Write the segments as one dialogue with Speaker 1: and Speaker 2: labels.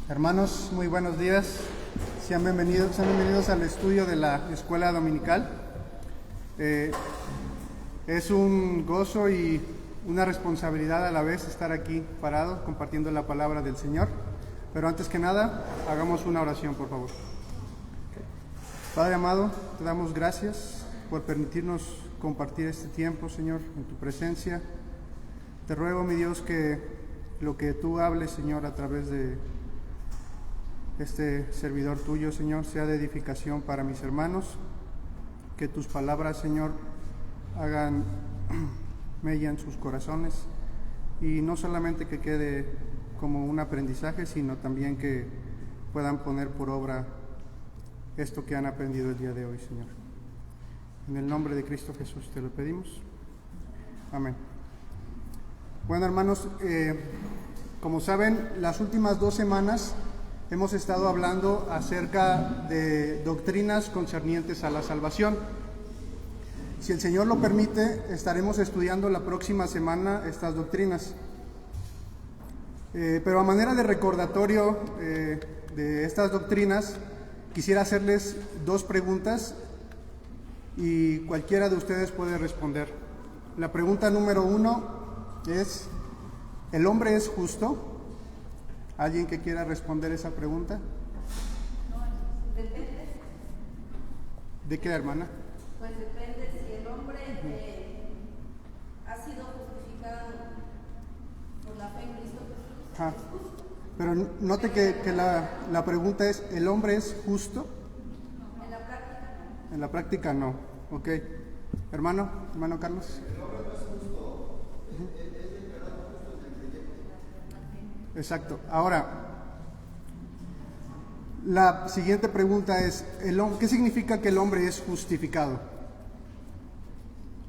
Speaker 1: Hermanos, muy buenos días. Sean bienvenidos al estudio de la escuela dominical. Es un gozo y una responsabilidad a la vez estar aquí parados compartiendo la palabra del Señor. Pero antes que nada, hagamos una oración, por favor. Padre amado, te damos gracias por permitirnos compartir este tiempo, Señor, en tu presencia. Te ruego, mi Dios, que lo que tú hables, Señor, a través de este servidor tuyo, Señor, sea de edificación para mis hermanos, que tus palabras, Señor, hagan mella en sus corazones, y no solamente que quede como un aprendizaje, sino también que puedan poner por obra esto que han aprendido el día de hoy, Señor. En el nombre de Cristo Jesús te lo pedimos. Amén. Bueno, hermanos, como saben, las últimas 2 semanas hemos estado hablando acerca de doctrinas concernientes a la salvación. Si el Señor lo permite, estaremos estudiando la próxima semana estas doctrinas. Pero a manera de recordatorio de estas doctrinas, quisiera hacerles 2 preguntas y cualquiera de ustedes puede responder. La pregunta número 1 es: ¿el hombre es justo? ¿Alguien que quiera responder esa pregunta?
Speaker 2: Depende.
Speaker 1: ¿De qué, hermana?
Speaker 2: Pues depende si el hombre ha sido justificado por la fe en Cristo Jesús.
Speaker 1: Ajá. Pero note que la pregunta es: ¿el hombre es justo?
Speaker 2: En la práctica no.
Speaker 1: En la práctica no. Ok. Hermano Carlos.
Speaker 3: El hombre no es justo, es declarado justo en el creyente.
Speaker 1: Exacto. Ahora, la siguiente pregunta es: ¿qué significa que el hombre es justificado?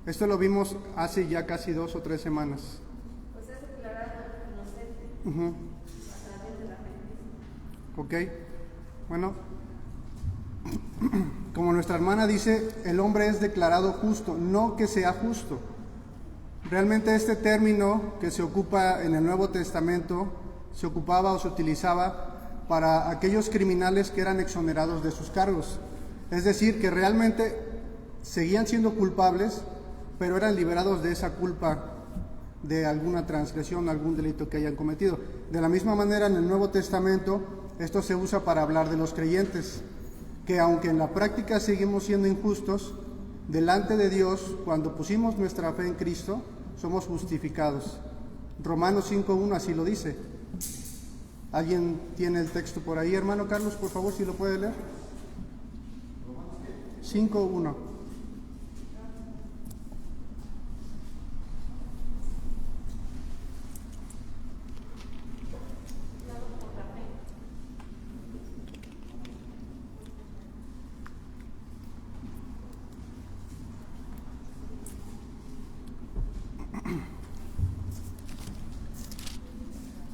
Speaker 1: Esto lo vimos hace ya casi 2 o 3 semanas.
Speaker 2: Pues es declarado inocente a través de la fe en Cristo.
Speaker 1: Ok. Bueno, como nuestra hermana dice, el hombre es declarado justo, no que sea justo. Realmente este término que se ocupa en el Nuevo Testamento se ocupaba o se utilizaba para aquellos criminales que eran exonerados de sus cargos. Es decir, que realmente seguían siendo culpables, pero eran liberados de esa culpa de alguna transgresión, algún delito que hayan cometido. De la misma manera, en el Nuevo Testamento, esto se usa para hablar de los creyentes, que aunque en la práctica seguimos siendo injustos, delante de Dios, cuando pusimos nuestra fe en Cristo, somos justificados. Romanos 5:1 así lo dice. ¿Alguien tiene el texto por ahí, hermano Carlos? Por favor, si lo puede leer. 5:1.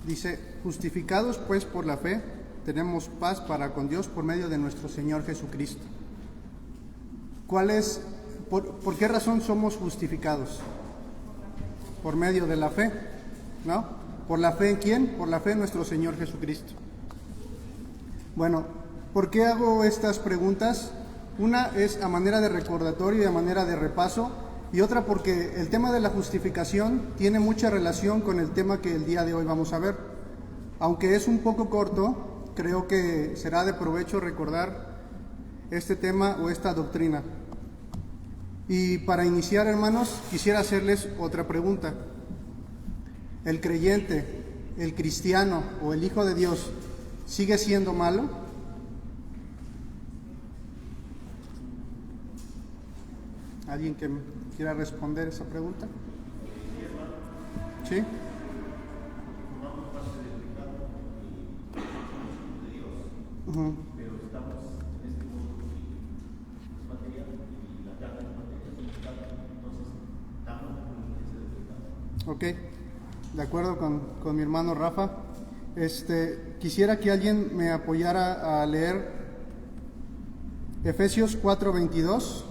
Speaker 1: Dice: justificados pues por la fe, tenemos paz para con Dios por medio de nuestro Señor Jesucristo. ¿Por qué razón somos justificados? Por medio de la fe, ¿no? ¿Por la fe en quién? Por la fe en nuestro Señor Jesucristo. Bueno, ¿por qué hago estas preguntas? Una es a manera de recordatorio y a manera de repaso, y otra porque el tema de la justificación tiene mucha relación con el tema que el día de hoy vamos a ver. Aunque es un poco corto, creo que será de provecho recordar este tema o esta doctrina. Y para iniciar, hermanos, quisiera hacerles otra pregunta. ¿El creyente, el cristiano o el hijo de Dios sigue siendo malo? ¿Alguien que quiera responder esa pregunta? ¿Sí?
Speaker 3: Formamos parte del pecado y de Dios, pero estamos en este mundo es material y la carne es materia, es pecado, entonces estamos en la influencia del pecado.
Speaker 1: Ok, de acuerdo con mi hermano Rafa. Quisiera que alguien me apoyara a leer Efesios 4:22.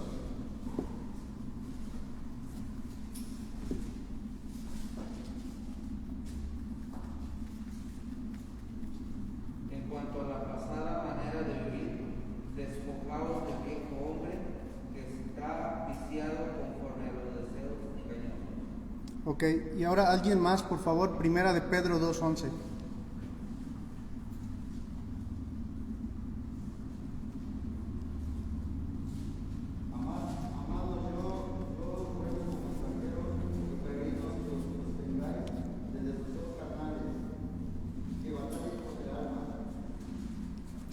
Speaker 3: En
Speaker 4: cuanto a la pasada manera de vivir, despojaos del viejo hombre que está viciado conforme a los deseos engañosos.
Speaker 1: Ok, y ahora alguien más, por favor, primera de Pedro 2:11.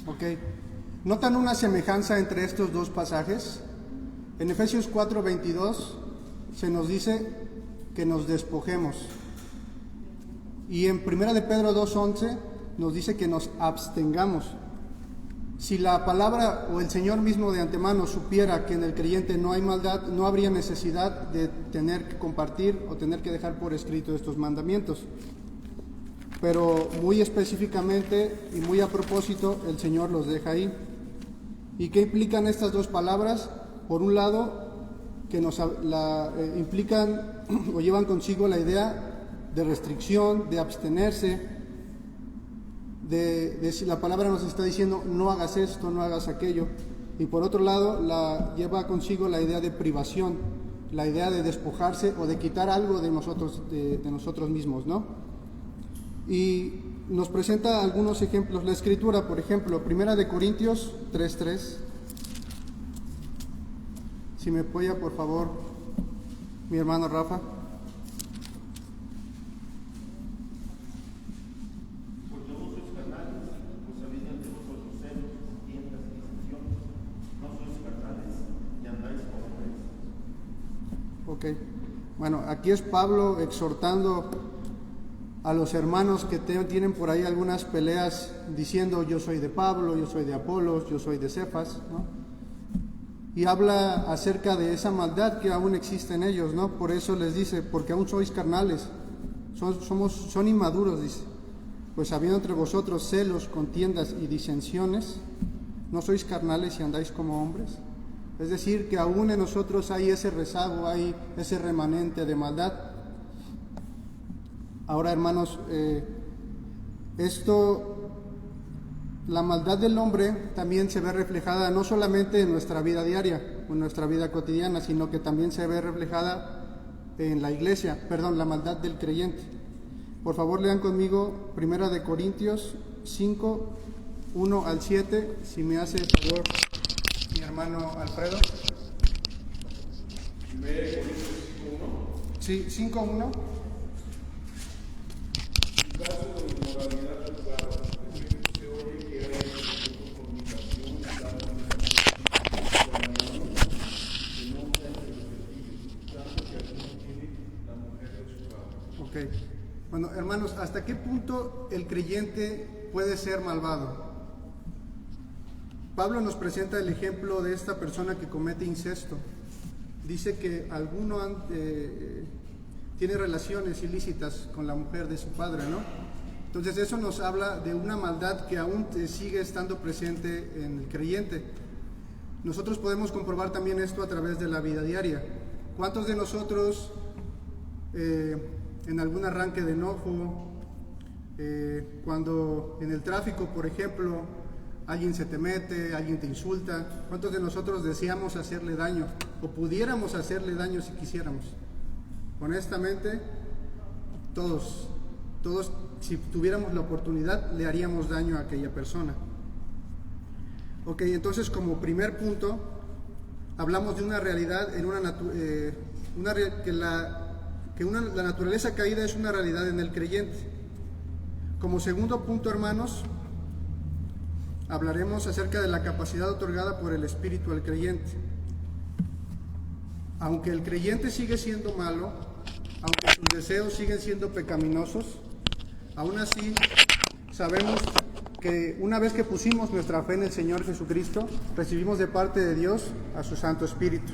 Speaker 1: Ok, ¿notan una semejanza entre estos dos pasajes? En Efesios 4:22 se nos dice que nos despojemos. Y en 1 de Pedro 2:11 nos dice que nos abstengamos. Si la palabra o el Señor mismo de antemano supiera que en el creyente no hay maldad, no habría necesidad de tener que compartir o tener que dejar por escrito estos mandamientos. Pero muy específicamente y muy a propósito, el Señor los deja ahí. ¿Y qué implican estas dos palabras? Por un lado, que implican o llevan consigo la idea de restricción, de abstenerse, de si la palabra nos está diciendo no hagas esto, no hagas aquello. Y por otro lado, lleva consigo la idea de privación, la idea de despojarse o de quitar algo de nosotros mismos, ¿no? Y nos presenta algunos ejemplos la Escritura, por ejemplo, 1 de Corintios 3:3. Si me apoya, por favor, mi hermano Rafa.
Speaker 3: Porque vos sois carnales, pues habéis ante vosotros celos, contiendas y disensiones. No sois carnales y andáis como hombres.
Speaker 1: Ok, bueno, aquí es Pablo exhortando a los hermanos que tienen por ahí algunas peleas diciendo yo soy de Pablo, yo soy de Apolos, yo soy de Cefas, ¿no? Y habla acerca de esa maldad que aún existe en ellos, ¿no? Por eso les dice, porque aún sois carnales, son inmaduros, dice. Pues habiendo entre vosotros celos, contiendas y disensiones, ¿no sois carnales y andáis como hombres? Es decir, que aún en nosotros hay ese rezago, hay ese remanente de maldad. Ahora, hermanos, la maldad del hombre también se ve reflejada no solamente en nuestra vida diaria, en nuestra vida cotidiana, sino que también se ve reflejada en la iglesia, la maldad del creyente. Por favor, lean conmigo 1 de Corintios 5, 1 al 7, si me hace el favor mi hermano Alfredo.
Speaker 5: 1 Corintios 5:1.
Speaker 1: Sí, 5:1.
Speaker 5: Caso de inmoralidad juzgada, de que se oye que hay fornicación, tanto en que no sean repetidos, tanto que alguno tiene la mujer de su lado.
Speaker 1: Ok. Bueno, hermanos, ¿hasta qué punto el creyente puede ser malvado? Pablo nos presenta el ejemplo de esta persona que comete incesto. Dice que alguno tiene relaciones ilícitas con la mujer de su padre, ¿no? Entonces eso nos habla de una maldad que aún sigue estando presente en el creyente. Nosotros podemos comprobar también esto a través de la vida diaria. ¿Cuántos de nosotros en algún arranque de enojo, cuando en el tráfico, por ejemplo, alguien se te mete, alguien te insulta, cuántos de nosotros deseamos hacerle daño o pudiéramos hacerle daño si quisiéramos? Honestamente, todos, si tuviéramos la oportunidad, le haríamos daño a aquella persona. Ok, entonces como primer punto, hablamos de una realidad, la naturaleza caída es una realidad en el creyente. Como segundo punto, hermanos, hablaremos acerca de la capacidad otorgada por el Espíritu al creyente. Aunque el creyente sigue siendo malo, aunque sus deseos siguen siendo pecaminosos, aún así sabemos que una vez que pusimos nuestra fe en el Señor Jesucristo, recibimos de parte de Dios a su Santo Espíritu,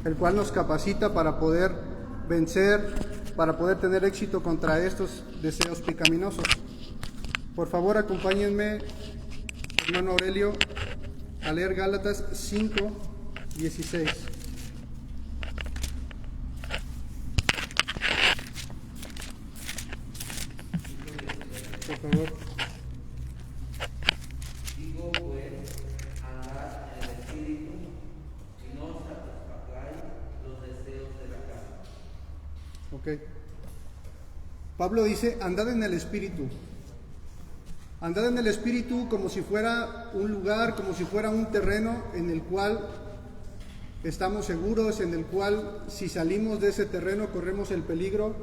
Speaker 1: el cual nos capacita para poder vencer, para poder tener éxito contra estos deseos pecaminosos. Por favor, acompáñenme, hermano Aurelio, a leer Gálatas 5:16. Por favor. ¿ok? Pablo dice, andad en el Espíritu. Andad en el Espíritu como si fuera un lugar, como si fuera un terreno en el cual estamos seguros, en el cual si salimos de ese terreno corremos el peligro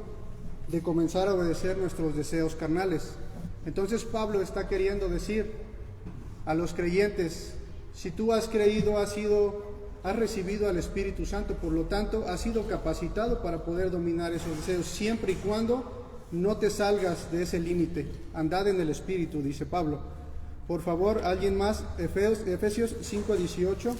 Speaker 1: de comenzar a obedecer nuestros deseos carnales. Entonces Pablo está queriendo decir a los creyentes, si tú has creído, has recibido al Espíritu Santo, por lo tanto has sido capacitado para poder dominar esos deseos, siempre y cuando no te salgas de ese límite. Andad en el Espíritu, dice Pablo. Por favor, alguien más, Efesios 5:18.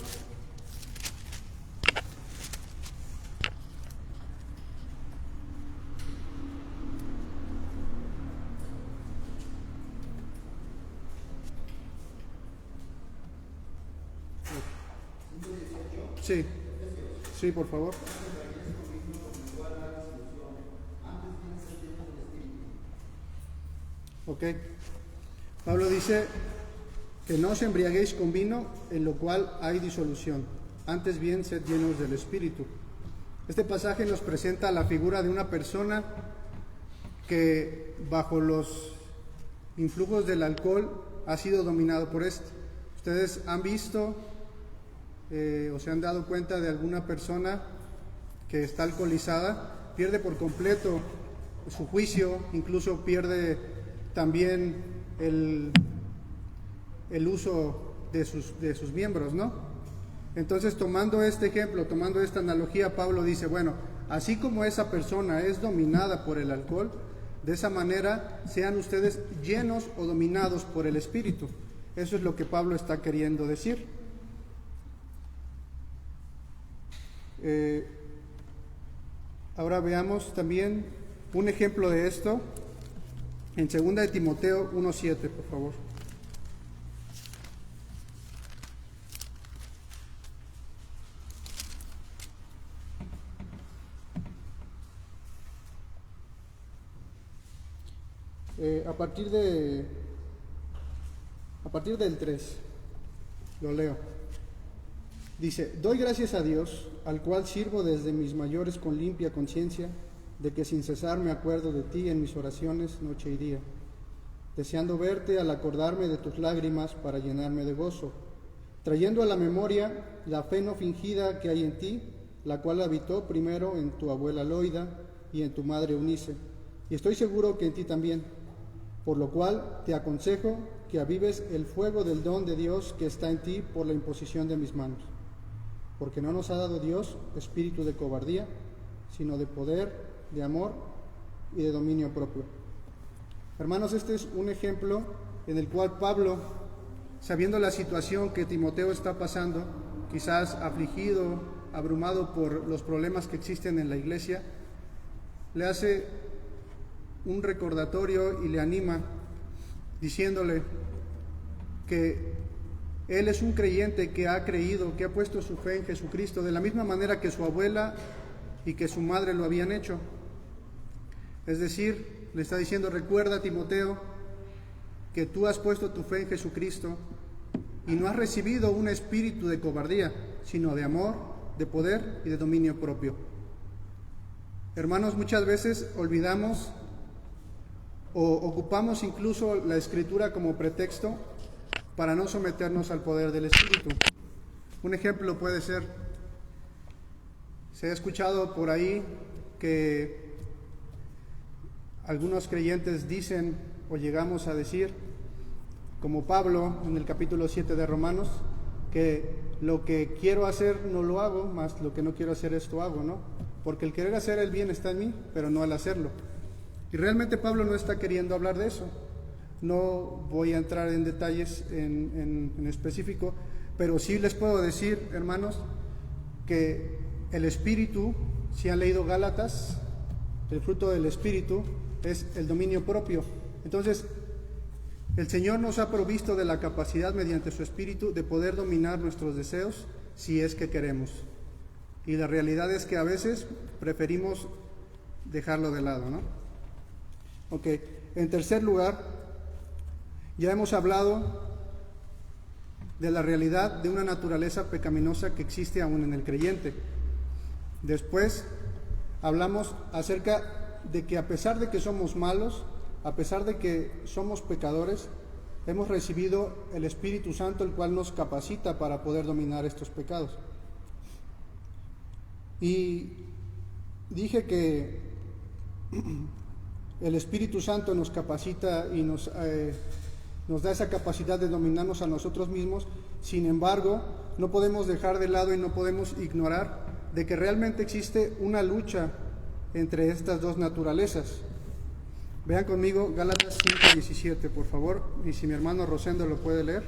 Speaker 1: Sí, sí, por favor. Ok. Pablo dice que no os embriaguéis con vino, en lo cual hay disolución. Antes bien, sed llenos del Espíritu. Este pasaje nos presenta la figura de una persona que bajo los influjos del alcohol ha sido dominado por este. Ustedes han visto o se han dado cuenta de alguna persona que está alcoholizada, pierde por completo su juicio, incluso pierde también el uso de sus miembros, ¿no? Entonces, tomando este ejemplo, tomando esta analogía, Pablo dice, bueno, así como esa persona es dominada por el alcohol, de esa manera sean ustedes llenos o dominados por el Espíritu. Eso es lo que Pablo está queriendo decir. Ahora veamos también un ejemplo de esto en 2 de Timoteo 1:7, por favor. A partir del 3, lo leo. Dice, doy gracias a Dios, al cual sirvo desde mis mayores con limpia conciencia, de que sin cesar me acuerdo de ti en mis oraciones noche y día, deseando verte al acordarme de tus lágrimas para llenarme de gozo, trayendo a la memoria la fe no fingida que hay en ti, la cual habitó primero en tu abuela Loida y en tu madre Eunice, y estoy seguro que en ti también, por lo cual te aconsejo que avives el fuego del don de Dios que está en ti por la imposición de mis manos. Porque no nos ha dado Dios espíritu de cobardía, sino de poder, de amor y de dominio propio. Hermanos, este es un ejemplo en el cual Pablo, sabiendo la situación que Timoteo está pasando, quizás afligido, abrumado por los problemas que existen en la iglesia, le hace un recordatorio y le anima, diciéndole que él es un creyente que ha creído, que ha puesto su fe en Jesucristo, de la misma manera que su abuela y que su madre lo habían hecho. Es decir, le está diciendo, recuerda, Timoteo, que tú has puesto tu fe en Jesucristo y no has recibido un espíritu de cobardía, sino de amor, de poder y de dominio propio. Hermanos, muchas veces olvidamos o ocupamos incluso la Escritura como pretexto para no someternos al poder del Espíritu. Un ejemplo puede ser, se ha escuchado por ahí que algunos creyentes dicen o llegamos a decir, como Pablo en el capítulo 7 de Romanos, que lo que quiero hacer no lo hago, más lo que no quiero hacer esto hago, ¿no? Porque el querer hacer el bien está en mí, pero no el hacerlo. Y realmente Pablo no está queriendo hablar de eso. No voy a entrar en detalles en específico, pero sí les puedo decir, hermanos, que el Espíritu, si han leído Gálatas, el fruto del Espíritu es el dominio propio. Entonces, el Señor nos ha provisto de la capacidad mediante su Espíritu de poder dominar nuestros deseos si es que queremos. Y la realidad es que a veces preferimos dejarlo de lado, ¿no? Ok, en tercer lugar, ya hemos hablado de la realidad de una naturaleza pecaminosa que existe aún en el creyente. Después, hablamos acerca de que a pesar de que somos malos, a pesar de que somos pecadores, hemos recibido el Espíritu Santo, el cual nos capacita para poder dominar estos pecados. Y dije que el Espíritu Santo nos capacita y nos da esa capacidad de dominarnos a nosotros mismos. Sin embargo, no podemos dejar de lado y no podemos ignorar de que realmente existe una lucha entre estas dos naturalezas. Vean conmigo Gálatas 5:17, por favor, y si mi hermano Rosendo lo puede leer.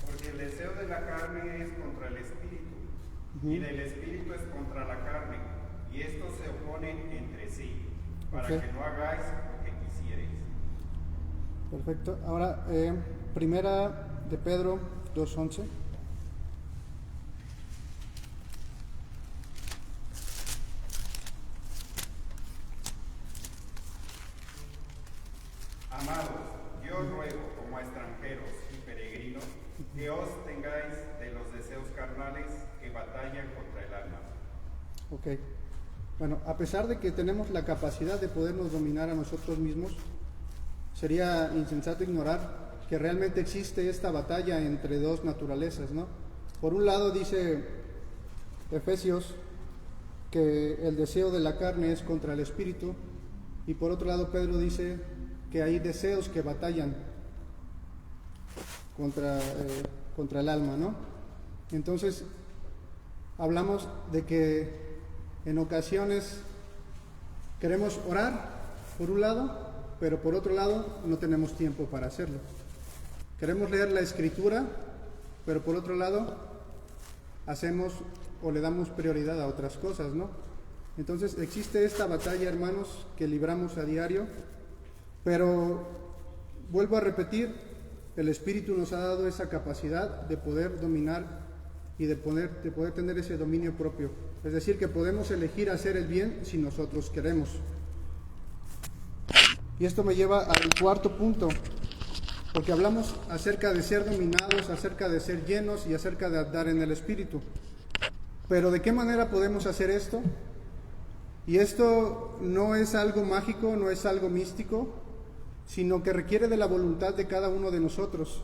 Speaker 6: Porque el deseo de la carne es contra el espíritu, y del espíritu es contra la carne, y estos se oponen entre sí, para que no hagáis lo que quisierais.
Speaker 1: Perfecto. Ahora, primera de Pedro 2:11.
Speaker 6: Amados, yo os ruego como a extranjeros y peregrinos que os tengáis de los deseos carnales que batallan contra el alma.
Speaker 1: Ok. Bueno, a pesar de que tenemos la capacidad de podernos dominar a nosotros mismos, sería insensato ignorar que realmente existe esta batalla entre dos naturalezas, ¿no? Por un lado dice Efesios que el deseo de la carne es contra el espíritu, y por otro lado Pedro dice que hay deseos que batallan contra el alma, ¿no? Entonces, hablamos de que en ocasiones queremos orar, por un lado, pero por otro lado no tenemos tiempo para hacerlo. Queremos leer la Escritura, pero por otro lado hacemos o le damos prioridad a otras cosas, ¿no? Entonces existe esta batalla, hermanos, que libramos a diario, pero vuelvo a repetir, el Espíritu nos ha dado esa capacidad de poder dominar y de poder tener ese dominio propio. Es decir, que podemos elegir hacer el bien si nosotros queremos. Y esto me lleva al cuarto punto, porque hablamos acerca de ser dominados, acerca de ser llenos y acerca de andar en el Espíritu. Pero ¿de qué manera podemos hacer esto? Y esto no es algo mágico, no es algo místico, sino que requiere de la voluntad de cada uno de nosotros.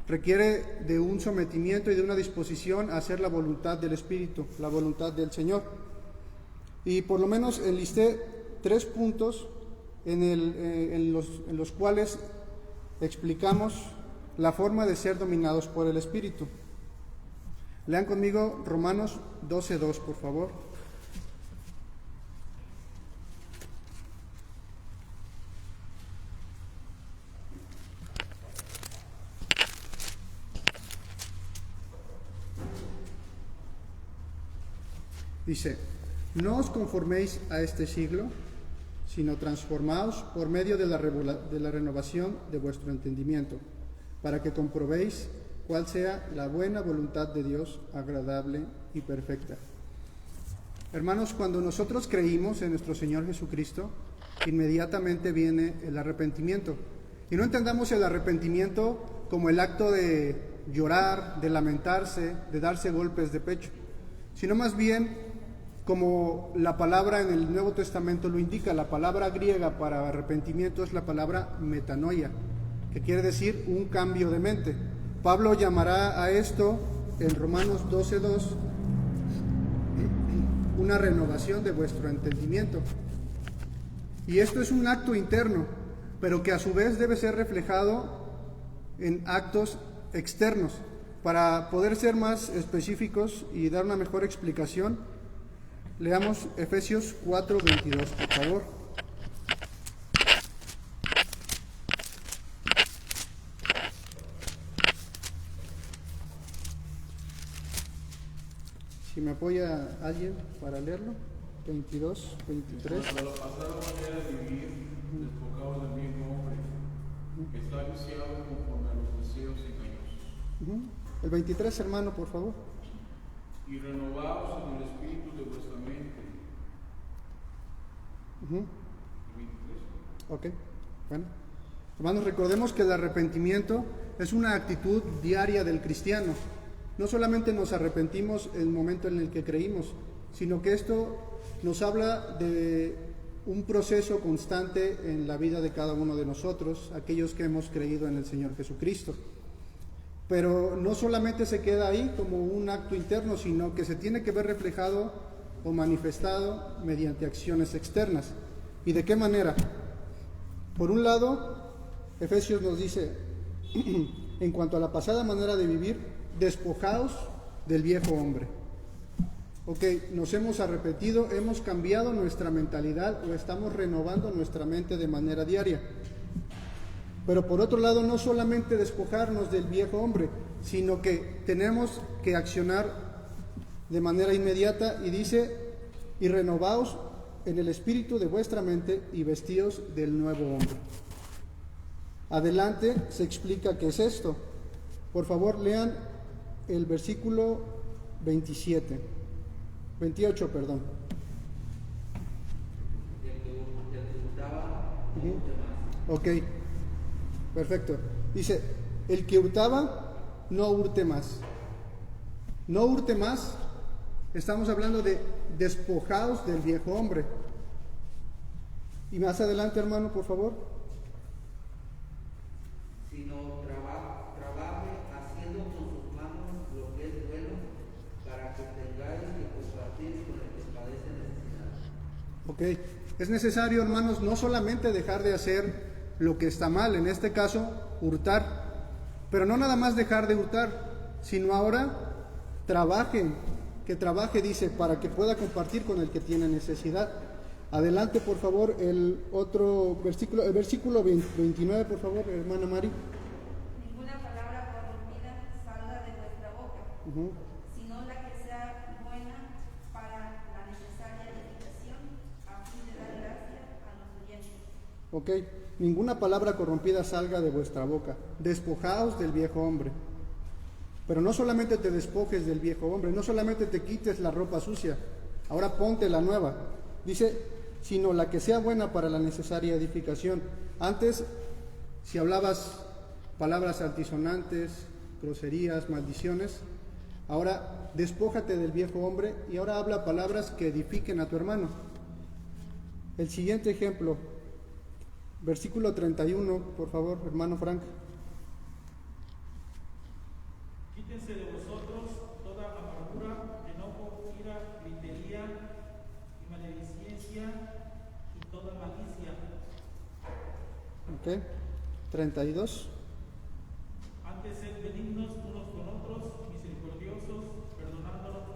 Speaker 1: Requiere de un sometimiento y de una disposición a hacer la voluntad del Espíritu, la voluntad del Señor. Y por lo menos enlisté 3 puntos en los cuales explicamos la forma de ser dominados por el Espíritu. Lean conmigo Romanos 12:2, por favor. Dice: no os conforméis a este siglo, sino transformaos por medio de la renovación de vuestro entendimiento, para que comprobéis cuál sea la buena voluntad de Dios, agradable y perfecta. Hermanos, cuando nosotros creímos en nuestro Señor Jesucristo, inmediatamente viene el arrepentimiento. Y no entendamos el arrepentimiento como el acto de llorar, de lamentarse, de darse golpes de pecho, sino más bien como la palabra en el Nuevo Testamento lo indica. La palabra griega para arrepentimiento es la palabra metanoia, que quiere decir un cambio de mente. Pablo llamará a esto en Romanos 12:2 una renovación de vuestro entendimiento. Y esto es un acto interno, pero que a su vez debe ser reflejado en actos externos. Para poder ser más específicos y dar una mejor explicación, leamos Efesios 4:22, por favor. Si me apoya alguien para leerlo, 22, 23.
Speaker 5: Contra la pasada manera de vivir, despojados del viejo hombre, que está viciado conforme a los deseos engañosos.
Speaker 1: El 23, hermano, por favor.
Speaker 5: Y renovaos en el espíritu de vuestra mente.
Speaker 1: Uh-huh.
Speaker 5: El 23.
Speaker 1: Ok, bueno. Hermanos, recordemos que el arrepentimiento es una actitud diaria del cristiano. No solamente nos arrepentimos en el momento en el que creímos, sino que esto nos habla de un proceso constante en la vida de cada uno de nosotros, aquellos que hemos creído en el Señor Jesucristo. Pero no solamente se queda ahí como un acto interno, sino que se tiene que ver reflejado o manifestado mediante acciones externas. ¿Y de qué manera? Por un lado, Efesios nos dice, en cuanto a la pasada manera de vivir, despojaos del viejo hombre. Ok, nos hemos arrepentido, hemos cambiado nuestra mentalidad o estamos renovando nuestra mente de manera diaria. Pero por otro lado, no solamente despojarnos del viejo hombre, sino que tenemos que accionar de manera inmediata, y dice, y renovaos en el espíritu de vuestra mente y vestíos del nuevo hombre. Adelante se explica qué es esto. Por favor, lean el versículo 28, perdón. Ok, perfecto. Dice, el que hurtaba, no hurte más. No hurte más, estamos hablando de despojados del viejo hombre. Y más adelante, hermano, por favor.
Speaker 4: Sino trabaje haciendo con sus manos lo que es bueno, para que tengáis que compartir con el que padece necesidad.
Speaker 1: Ok, es necesario, hermanos, no solamente dejar de hacer lo que está mal, en este caso, hurtar, pero no nada más dejar de hurtar, sino ahora trabajen, que trabaje, dice, para que pueda compartir con el que tiene necesidad. Adelante, por favor, el otro versículo, el versículo 29, por favor, hermana Mari.
Speaker 2: Ninguna palabra corrompida salga de vuestra boca, sino la que sea buena para la necesaria edificación, a fin de dar gracia a los oyentes.
Speaker 1: Ok, ninguna palabra corrompida salga de vuestra boca. Despojaos del viejo hombre. Pero no solamente te despojes del viejo hombre, no solamente te quites la ropa sucia, ahora ponte la nueva. Dice, sino la que sea buena para la necesaria edificación. Antes, si hablabas palabras altisonantes, groserías, maldiciones, ahora despójate del viejo hombre y ahora habla palabras que edifiquen a tu hermano. El siguiente ejemplo, versículo 31, por favor, hermano Frank.
Speaker 5: Quítense de vosotros toda amargura, enojo, ira, gritería y maledicencia y toda malicia.
Speaker 1: Ok, 32.
Speaker 5: Antes sed benignos unos con otros, misericordiosos, perdonándoos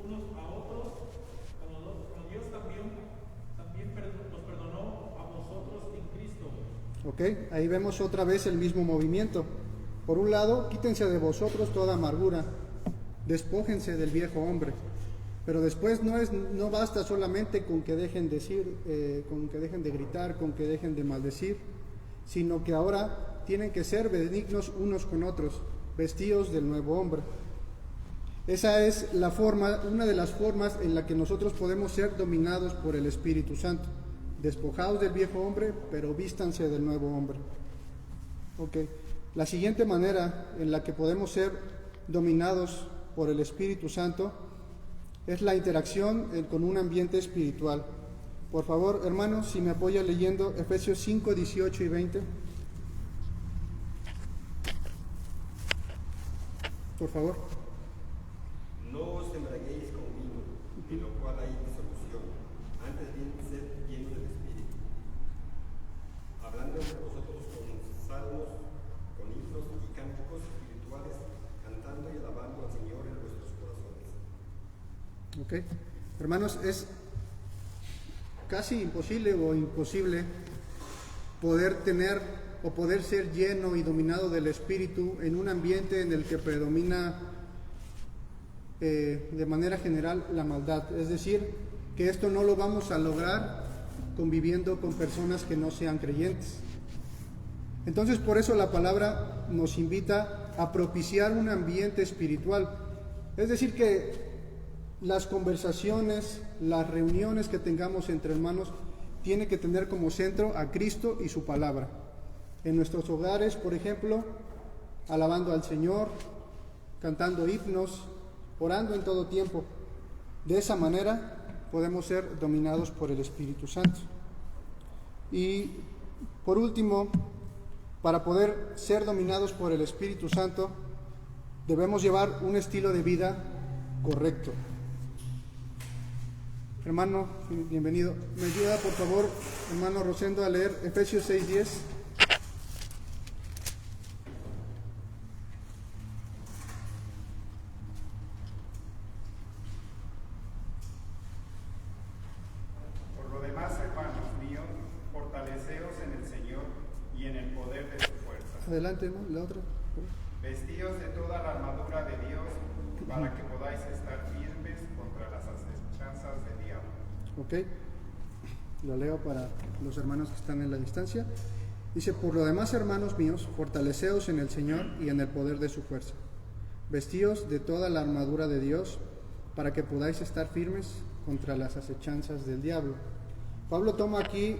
Speaker 5: unos a otros, como Dios también nos perdonó a vosotros en Cristo.
Speaker 1: Ok, ahí vemos otra vez el mismo movimiento. Por un lado, quítense de vosotros toda amargura, despójense del viejo hombre. Pero después no basta solamente con que dejen con que dejen de gritar, con que dejen de maldecir, sino que ahora tienen que ser benignos unos con otros, vestidos del nuevo hombre. Esa es la forma, una de las formas en la que nosotros podemos ser dominados por el Espíritu Santo. Despojados del viejo hombre, pero vístanse del nuevo hombre. Ok. La siguiente manera en la que podemos ser dominados por el Espíritu Santo es la interacción con un ambiente espiritual. Por favor, hermanos, si me apoya leyendo Efesios 5, 18 y 20. Por favor.
Speaker 7: No os embriaguéis con vino, en lo cual hay disolución, antes bien sed llenos del Espíritu, hablando entre vosotros con salmos, con himnos y cánticos espirituales, cantando y alabando al Señor en vuestros corazones.
Speaker 1: Ok, hermanos, es casi imposible o imposible poder tener o poder ser lleno y dominado del Espíritu en un ambiente en el que predomina de manera general la maldad. Es decir, que esto no lo vamos a lograr conviviendo con personas que no sean creyentes. Entonces, por eso la palabra nos invita a propiciar un ambiente espiritual. Es decir, que las conversaciones, las reuniones que tengamos entre hermanos, tiene que tener como centro a Cristo y su palabra. en nuestros hogares, por ejemplo, alabando al Señor, cantando himnos, orando en todo tiempo. De esa manera podemos ser dominados por el Espíritu Santo. Y por último, para poder ser dominados por el Espíritu Santo, debemos llevar un estilo de vida correcto. Hermano, bienvenido. ¿Me ayuda, por favor, hermano Rosendo, a leer Efesios 6:10?
Speaker 6: Por lo demás, hermanos míos, fortaleceos en el Señor y en el poder de su fuerza.
Speaker 1: Adelante, ¿no? La otra.
Speaker 6: Vestíos de toda la armadura de Dios para que podáis estar firmes contra las acechanzas del diablo.
Speaker 1: Ok, lo leo para los hermanos que están en la distancia. Dice: por lo demás, hermanos míos, fortaleceos en el Señor y en el poder de su fuerza. Vestíos de toda la armadura de Dios para que podáis estar firmes contra las acechanzas del diablo. Pablo toma aquí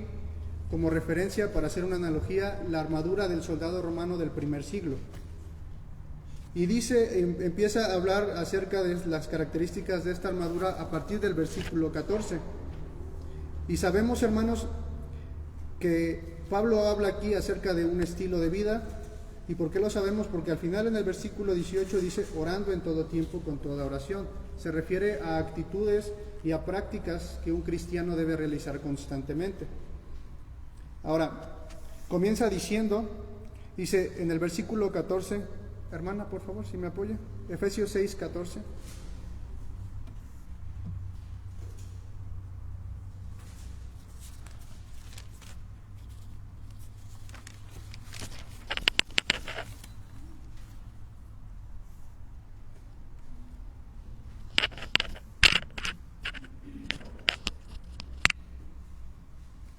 Speaker 1: como referencia, para hacer una analogía, la armadura del soldado romano del primer siglo. Y dice, empieza a hablar acerca de las características de esta armadura a partir del versículo 14. Y sabemos, hermanos, que Pablo habla aquí acerca de un estilo de vida. ¿Y por qué lo sabemos? Porque al final, en el versículo 18 dice: orando en todo tiempo con toda oración. Se refiere a actitudes y a prácticas que un cristiano debe realizar constantemente. Ahora, comienza diciendo, dice en el versículo 14, hermana, por favor, si me apoya, Efesios 6:14.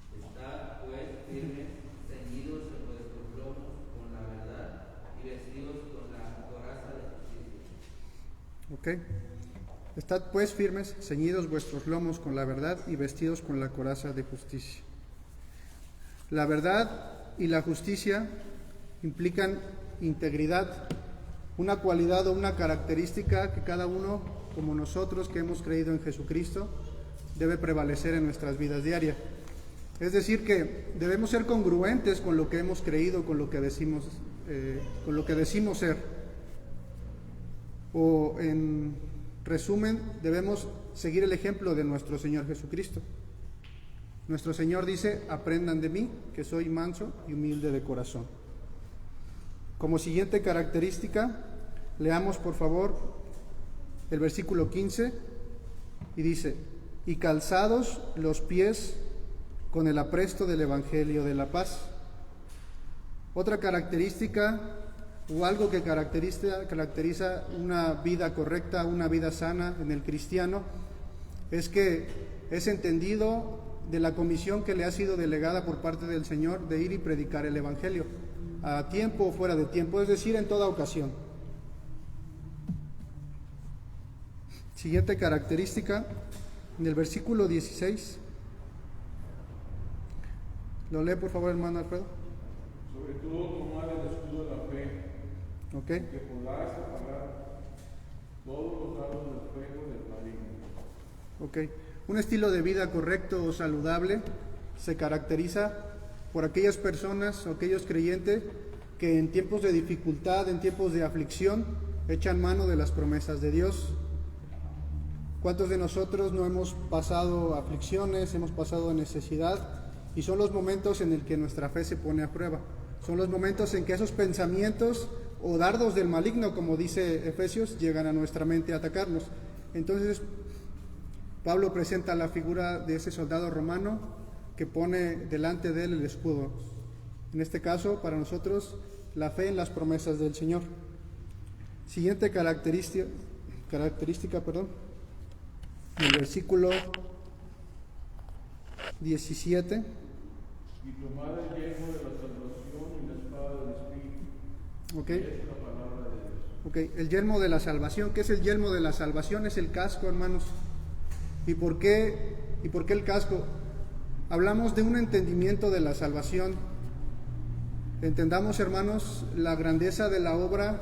Speaker 4: Estad pues firmes, ceñidos en vuestros lomos con la verdad y vestidos con la coraza de justicia.
Speaker 1: Ok. Estad pues firmes, ceñidos vuestros lomos con la verdad y vestidos con la coraza de justicia. La verdad y la justicia implican integridad, una cualidad o una característica que cada uno, como nosotros que hemos creído en Jesucristo, debe prevalecer en nuestras vidas diarias. Es decir, que debemos ser congruentes con lo que hemos creído, con lo que decimos ser. O en resumen, debemos seguir el ejemplo de nuestro Señor Jesucristo. Nuestro Señor dice: aprendan de mí, que soy manso y humilde de corazón. Como siguiente característica, leamos por favor el versículo 15, y dice: y calzados los pies con el apresto del Evangelio de la paz. Otra característica o algo que caracteriza una vida correcta, una vida sana en el cristiano, es que es entendido de la comisión que le ha sido delegada por parte del Señor de ir y predicar el Evangelio, a tiempo o fuera de tiempo, es decir, en toda ocasión. Siguiente característica, en el versículo 16. ¿Lo lee por favor, hermano Alfredo?
Speaker 8: Sobre todo tomar el escudo de la fe,
Speaker 1: Ok.
Speaker 8: que podáis apagar todos los dardos del fuego del maligno.
Speaker 1: Ok. Un estilo de vida correcto o saludable se caracteriza por aquellas personas o aquellos creyentes que en tiempos de dificultad, en tiempos de aflicción, echan mano de las promesas de Dios. ¿Cuántos de nosotros no hemos pasado aflicciones, hemos pasado necesidad? Y son los momentos en el que nuestra fe se pone a prueba. Son los momentos en que esos pensamientos o dardos del maligno, como dice Efesios, llegan a nuestra mente a atacarnos. Entonces, Pablo presenta la figura de ese soldado romano que pone delante de él el escudo. En este caso, para nosotros, la fe en las promesas del Señor. Siguiente característica, el versículo 17.
Speaker 8: Y tomad el yelmo de la salvación y la espada del Espíritu.
Speaker 1: Ok.
Speaker 8: Es la palabra de Dios.
Speaker 1: Ok, el yelmo de la salvación. ¿Qué es el yelmo de la salvación? Es el casco, hermanos. ¿Y por qué el casco? Hablamos de un entendimiento de la salvación Entendamos, hermanos, la grandeza de la obra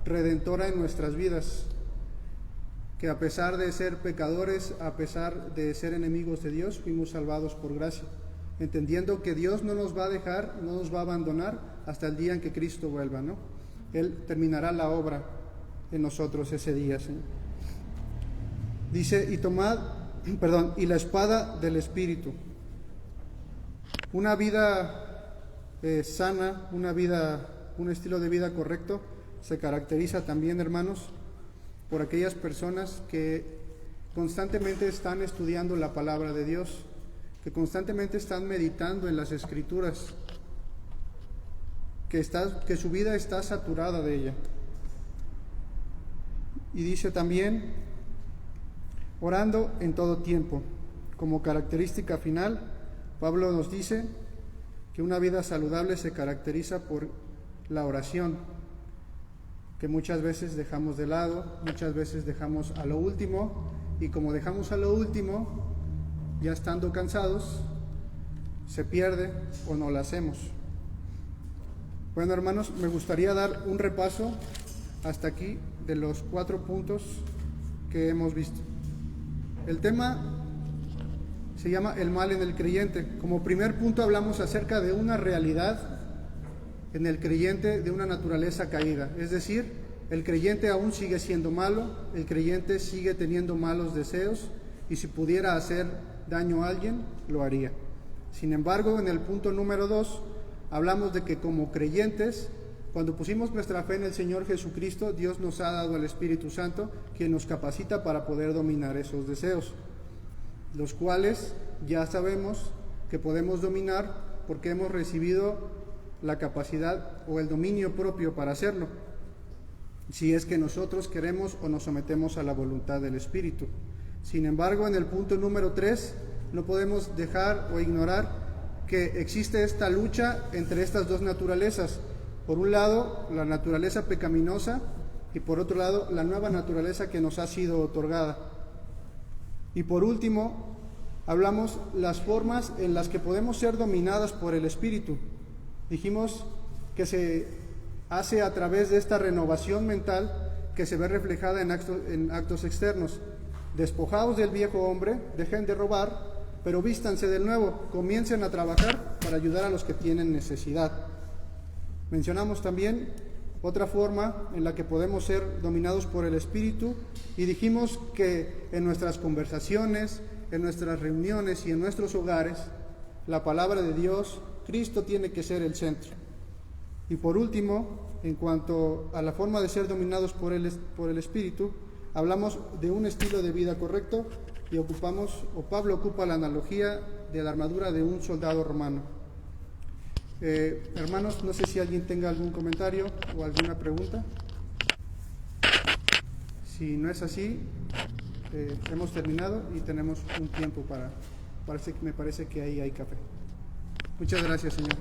Speaker 1: redentora en nuestras vidas, que a pesar de ser pecadores, a pesar de ser enemigos de Dios, fuimos salvados por gracia, entendiendo que Dios no nos va a dejar, no nos va a abandonar hasta el día en que Cristo vuelva, ¿no? Él terminará la obra en nosotros ese día, ¿sí? Dice, y la espada del Espíritu. Una vida sana, un estilo de vida correcto, se caracteriza también, hermanos, por aquellas personas que constantemente están estudiando la palabra de Dios, que constantemente están meditando en las Escrituras, que su vida está saturada de ella. Y dice también, orando en todo tiempo. Como característica final, Pablo nos dice que una vida saludable se caracteriza por la oración, que muchas veces dejamos de lado, muchas veces dejamos a lo último, y como dejamos a lo último, ya estando cansados, se pierde o no la hacemos. Bueno, hermanos, me gustaría dar un repaso hasta aquí de los 4 puntos que hemos visto. El tema se llama el mal en el creyente. Como primer punto hablamos acerca de una realidad en el creyente de una naturaleza caída, es decir, el creyente aún sigue siendo malo, el creyente sigue teniendo malos deseos, y si pudiera hacer daño a alguien, lo haría. Sin embargo, en el punto número 2, hablamos de que como creyentes, cuando pusimos nuestra fe en el Señor Jesucristo, Dios nos ha dado el Espíritu Santo, quien nos capacita para poder dominar esos deseos, los cuales ya sabemos que podemos dominar porque hemos recibido la capacidad o el dominio propio para hacerlo, si es que nosotros queremos o nos sometemos a la voluntad del Espíritu. Sin embargo, en el punto número 3, no podemos dejar o ignorar que existe esta lucha entre estas dos naturalezas. Por un lado, la naturaleza pecaminosa, y por otro lado, la nueva naturaleza que nos ha sido otorgada. Y por último, hablamos las formas en las que podemos ser dominadas por el Espíritu. Dijimos que se hace a través de esta renovación mental que se ve reflejada en actos externos. Despojaos del viejo hombre, dejen de robar, pero vístanse del nuevo, comiencen a trabajar para ayudar a los que tienen necesidad. Mencionamos también otra forma en la que podemos ser dominados por el Espíritu, y dijimos que en nuestras conversaciones, en nuestras reuniones y en nuestros hogares, la palabra de Dios, Cristo, tiene que ser el centro. Y por último, en cuanto a la forma de ser dominados por el Espíritu, hablamos de un estilo de vida correcto, y Pablo ocupa la analogía de la armadura de un soldado romano. Hermanos, no sé si alguien tenga algún comentario o alguna pregunta. Si no es así, hemos terminado y tenemos un tiempo me parece que ahí hay café. Muchas gracias, Señor.